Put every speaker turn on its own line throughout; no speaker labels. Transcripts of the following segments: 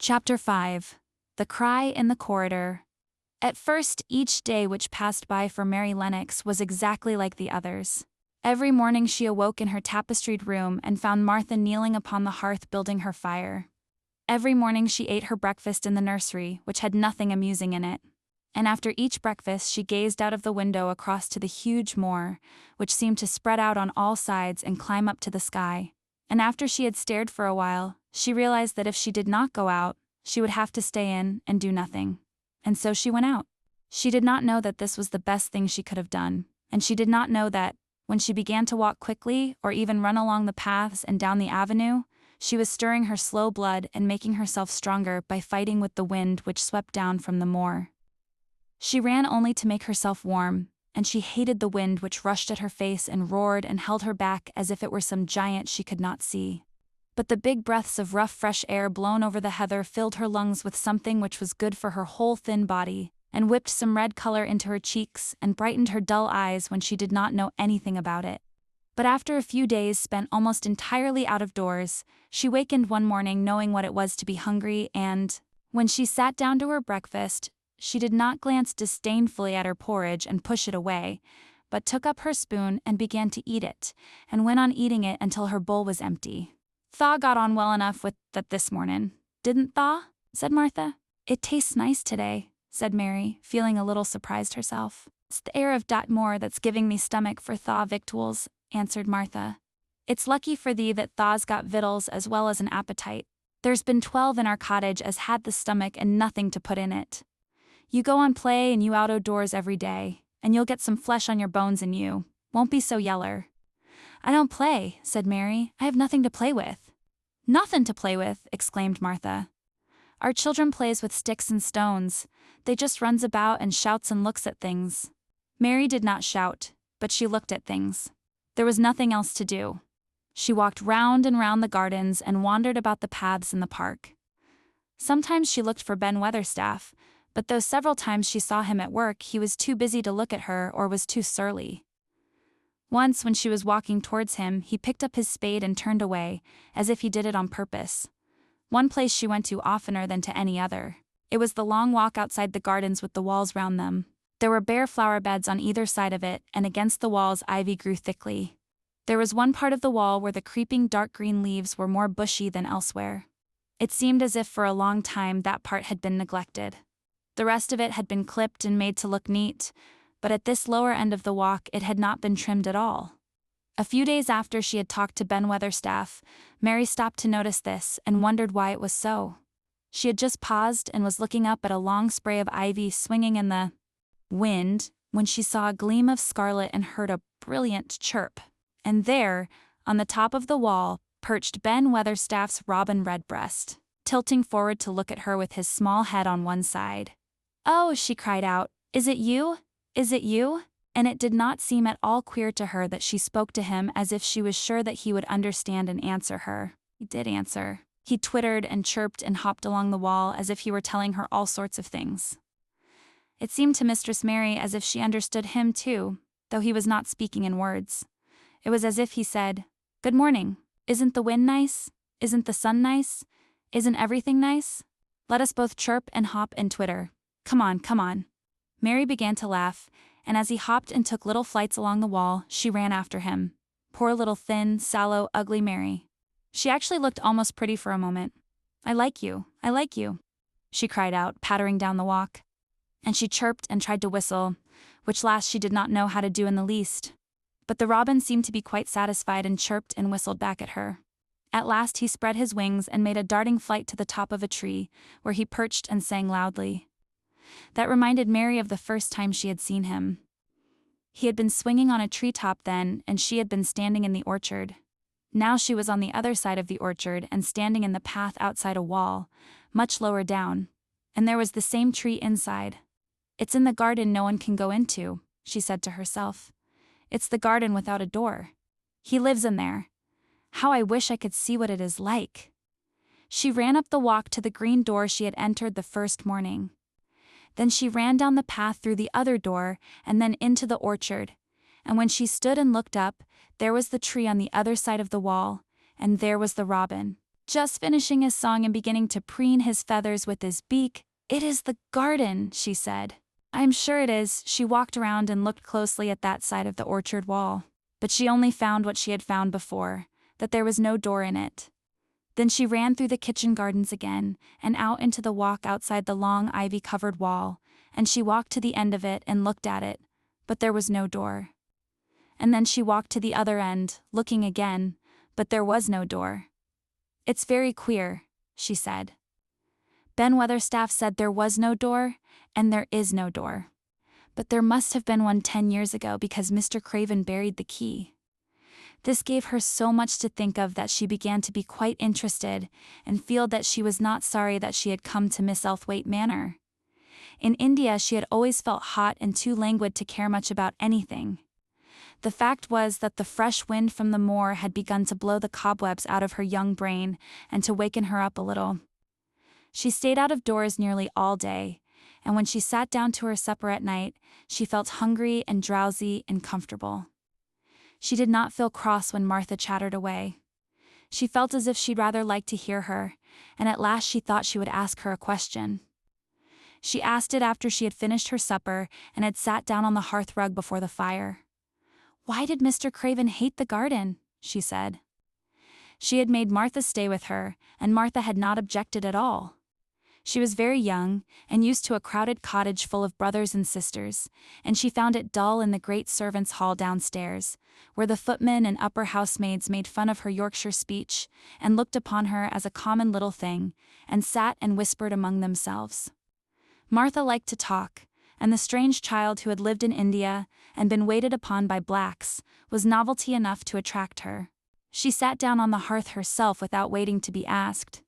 Chapter 5. The Cry in the Corridor. At first, each day which passed by for Mary Lennox was exactly like the others. Every morning she awoke in her tapestried room and found Martha kneeling upon the hearth building her fire. Every morning she ate her breakfast in the nursery, which had nothing amusing in it. And after each breakfast she gazed out of the window across to the huge moor, which seemed to spread out on all sides and climb up to the sky. And after she had stared for a while, she realized that if she did not go out, she would have to stay in and do nothing. And so she went out. She did not know that this was the best thing she could have done, and she did not know that, when she began to walk quickly or even run along the paths and down the avenue, she was stirring her slow blood and making herself stronger by fighting with the wind which swept down from the moor. She ran only to make herself warm, and she hated the wind which rushed at her face and roared and held her back as if it were some giant she could not see. But the big breaths of rough fresh air blown over the heather filled her lungs with something which was good for her whole thin body, and whipped some red color into her cheeks and brightened her dull eyes when she did not know anything about it. But after a few days spent almost entirely out of doors, she wakened one morning knowing what it was to be hungry, and, when she sat down to her breakfast, she did not glance disdainfully at her porridge and push it away, but took up her spoon and began to eat it, and went on eating it until her bowl was empty. "Thaw got on well enough with that this morning, didn't Thaw?" said Martha. "It tastes nice today," said Mary, feeling a little surprised herself. "It's the air of dat moor that's giving me stomach for Thaw victuals," answered Martha. "It's lucky for thee that Thaw's got victuals as well as an appetite. There's been 12 in our cottage as had the stomach and nothing to put in it. You go on play and you out o' doors every day, and you'll get some flesh on your bones and you won't be so yeller." "I don't play," said Mary. "I have nothing to play with." "Nothin' to play with," exclaimed Martha. "Our children plays with sticks and stones. They just runs about and shouts and looks at things." Mary did not shout, but she looked at things. There was nothing else to do. She walked round and round the gardens and wandered about the paths in the park. Sometimes she looked for Ben Weatherstaff, but though several times she saw him at work, he was too busy to look at her or was too surly. Once, when she was walking towards him, he picked up his spade and turned away, as if he did it on purpose. One place she went to oftener than to any other. It was the long walk outside the gardens with the walls round them. There were bare flower beds on either side of it, and against the walls ivy grew thickly. There was one part of the wall where the creeping dark green leaves were more bushy than elsewhere. It seemed as if for a long time that part had been neglected. The rest of it had been clipped and made to look neat, but at this lower end of the walk it had not been trimmed at all. A few days after she had talked to Ben Weatherstaff, Mary stopped to notice this and wondered why it was so. She had just paused and was looking up at a long spray of ivy swinging in the wind when she saw a gleam of scarlet and heard a brilliant chirp. And there, on the top of the wall, perched Ben Weatherstaff's robin redbreast, tilting forward to look at her with his small head on one side. "Oh," she cried out, "is it you? Is it you?" And it did not seem at all queer to her that she spoke to him as if she was sure that he would understand and answer her. He did answer. He twittered and chirped and hopped along the wall as if he were telling her all sorts of things. It seemed to Mistress Mary as if she understood him too, though he was not speaking in words. It was as if he said, "Good morning. Isn't the wind nice? Isn't the sun nice? Isn't everything nice? Let us both chirp and hop and twitter. Come on, come on." Mary began to laugh, and as he hopped and took little flights along the wall, she ran after him. Poor little thin, sallow, ugly Mary. She actually looked almost pretty for a moment. I like you," she cried out, pattering down the walk. And she chirped and tried to whistle, which last she did not know how to do in the least. But the robin seemed to be quite satisfied and chirped and whistled back at her. At last he spread his wings and made a darting flight to the top of a tree, where he perched and sang loudly. That reminded Mary of the first time she had seen him. He had been swinging on a treetop then, and she had been standing in the orchard. Now she was on the other side of the orchard and standing in the path outside a wall, much lower down, and there was the same tree inside. "It's in the garden no one can go into," she said to herself. "It's the garden without a door. He lives in there. How I wish I could see what it is like." She ran up the walk to the green door she had entered the first morning. Then she ran down the path through the other door and then into the orchard, and when she stood and looked up, there was the tree on the other side of the wall, and there was the robin. just finishing his song and beginning to preen his feathers with his beak. "It is the garden," she said. "I'm sure it is." She walked around and looked closely at that side of the orchard wall. But she only found what she had found before, that there was no door in it. Then she ran through the kitchen gardens again, and out into the walk outside the long ivy-covered wall, and she walked to the end of it and looked at it, but there was no door. And then she walked to the other end, looking again, but there was no door. "It's very queer," she said. Ben Weatherstaff said there was no door, and there is no door. But there must have been one 10 years ago because Mr. Craven buried the key. This gave her so much to think of that she began to be quite interested and feel that she was not sorry that she had come to Miss Elthwaite Manor. In India she had always felt hot and too languid to care much about anything. The fact was that the fresh wind from the moor had begun to blow the cobwebs out of her young brain and to waken her up a little. She stayed out of doors nearly all day, and when she sat down to her supper at night, she felt hungry and drowsy and comfortable. She did not feel cross when Martha chattered away. She felt as if she'd rather like to hear her, and at last she thought she would ask her a question. She asked it after she had finished her supper and had sat down on the hearth rug before the fire. "Why did Mr. Craven hate the garden?" she said. She had made Martha stay with her, and Martha had not objected at all. She was very young, and used to a crowded cottage full of brothers and sisters, and she found it dull in the great servants' hall downstairs, where the footmen and upper housemaids made fun of her Yorkshire speech, and looked upon her as a common little thing, and sat and whispered among themselves. Martha liked to talk, and the strange child who had lived in India, and been waited upon by blacks, was novelty enough to attract her. She sat down on the hearth herself without waiting to be asked.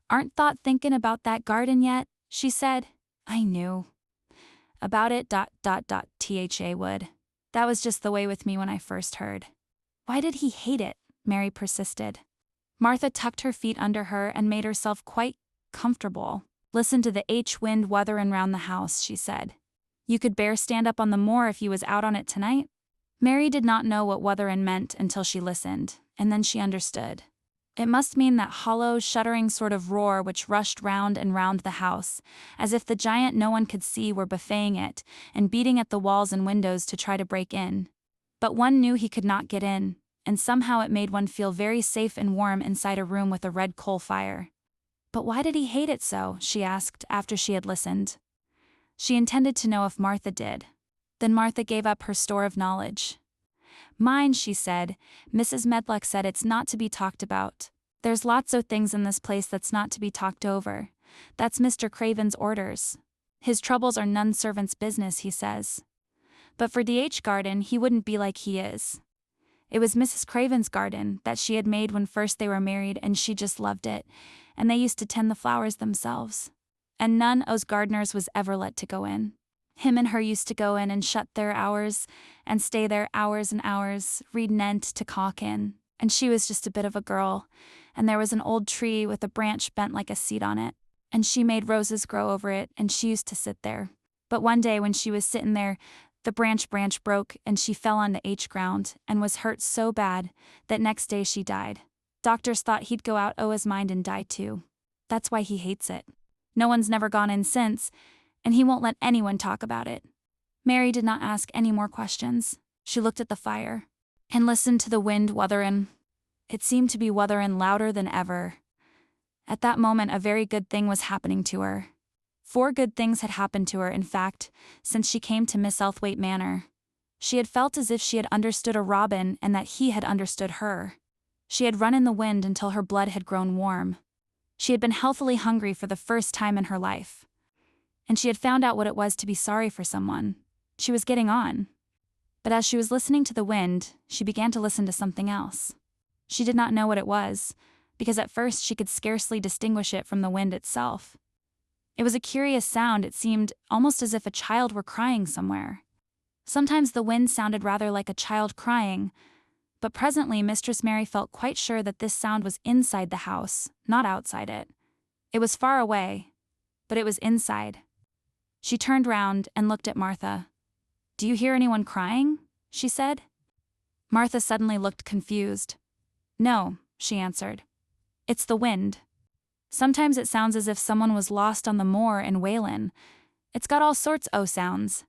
"Aren't thought thinkin' about that garden yet?" she said. "I knew about it. Tha would. That was just the way with me when I first heard." "Why did he hate it?" Mary persisted. Martha tucked her feet under her and made herself quite comfortable. "Listen to the wind wutherin' round the house," she said. "You could bear stand up on the moor if you was out on it tonight?" Mary did not know what wutherin' meant until she listened, and then she understood. It must mean that hollow, shuddering sort of roar which rushed round and round the house, as if the giant no one could see were buffeting it, and beating at the walls and windows to try to break in. But one knew he could not get in, and somehow it made one feel very safe and warm inside a room with a red coal fire. "But why did he hate it so?" she asked after she had listened. She intended to know if Martha did. Then Martha gave up her store of knowledge. "Mind," she said, "Mrs. Medlock said it's not to be talked about. There's lots o' things in this place that's not to be talked over. That's Mr. Craven's orders. His troubles are none servant's business, he says. But for D.H. garden he wouldn't be like he is. It was Mrs. Craven's garden that she had made when first they were married, and she just loved it, and they used to tend the flowers themselves. And none o's gardeners was ever let to go in. Him and her used to go in and shut their hours, and stay there hours and hours, readin' Ent to caulk in, and she was just a bit of a girl, and there was an old tree with a branch bent like a seat on it, and she made roses grow over it, and she used to sit there. But one day when she was sittin' there, the branch broke, and she fell on the ground, and was hurt so bad that next day she died. Doctors thought he'd go out o' his mind and die too. That's why he hates it. No one's never gone in since, and he won't let anyone talk about it." Mary did not ask any more questions. She looked at the fire, and listened to the wind wutherin'. It seemed to be wutherin' louder than ever. At that moment a very good thing was happening to her. 4 good things had happened to her, in fact, since she came to Miss Elthwaite Manor. She had felt as if she had understood a robin and that he had understood her. She had run in the wind until her blood had grown warm. She had been healthily hungry for the first time in her life. And she had found out what it was to be sorry for someone. She was getting on. But as she was listening to the wind, she began to listen to something else. She did not know what it was, because at first she could scarcely distinguish it from the wind itself. It was a curious sound. It seemed almost as if a child were crying somewhere. Sometimes the wind sounded rather like a child crying, but presently Mistress Mary felt quite sure that this sound was inside the house, not outside it. It was far away, but it was inside. She turned round and looked at Martha. "Do you hear anyone crying?" she said. Martha suddenly looked confused. "No," she answered. It's the wind. Sometimes it sounds as if someone was lost on the moor in Wayland. It's got all sorts o' sounds.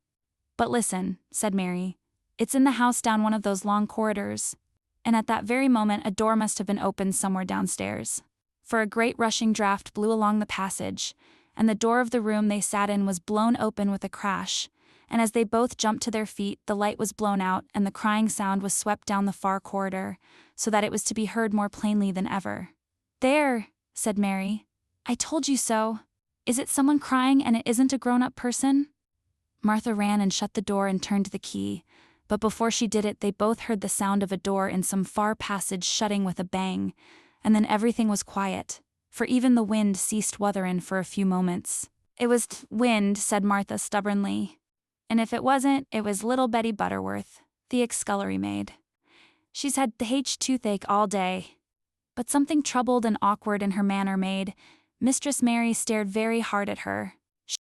But listen, said Mary. It's in the house down one of those long corridors. And at that very moment a door must have been opened somewhere downstairs. For a great rushing draught blew along the passage, and the door of the room they sat in was blown open with a crash, and as they both jumped to their feet the light was blown out and the crying sound was swept down the far corridor, so that it was to be heard more plainly than ever. There, said Mary. I told you so. Is it someone crying and it isn't a grown-up person? Martha ran and shut the door and turned the key, but before she did it they both heard the sound of a door in some far passage shutting with a bang, and then everything was quiet, for even the wind ceased wutherin' for a few moments. It was wind, said Martha stubbornly. And if it wasn't, it was little Betty Butterworth, the ex-scullery maid. She's had the toothache all day. But something troubled and awkward in her manner made Mistress Mary stared very hard at her,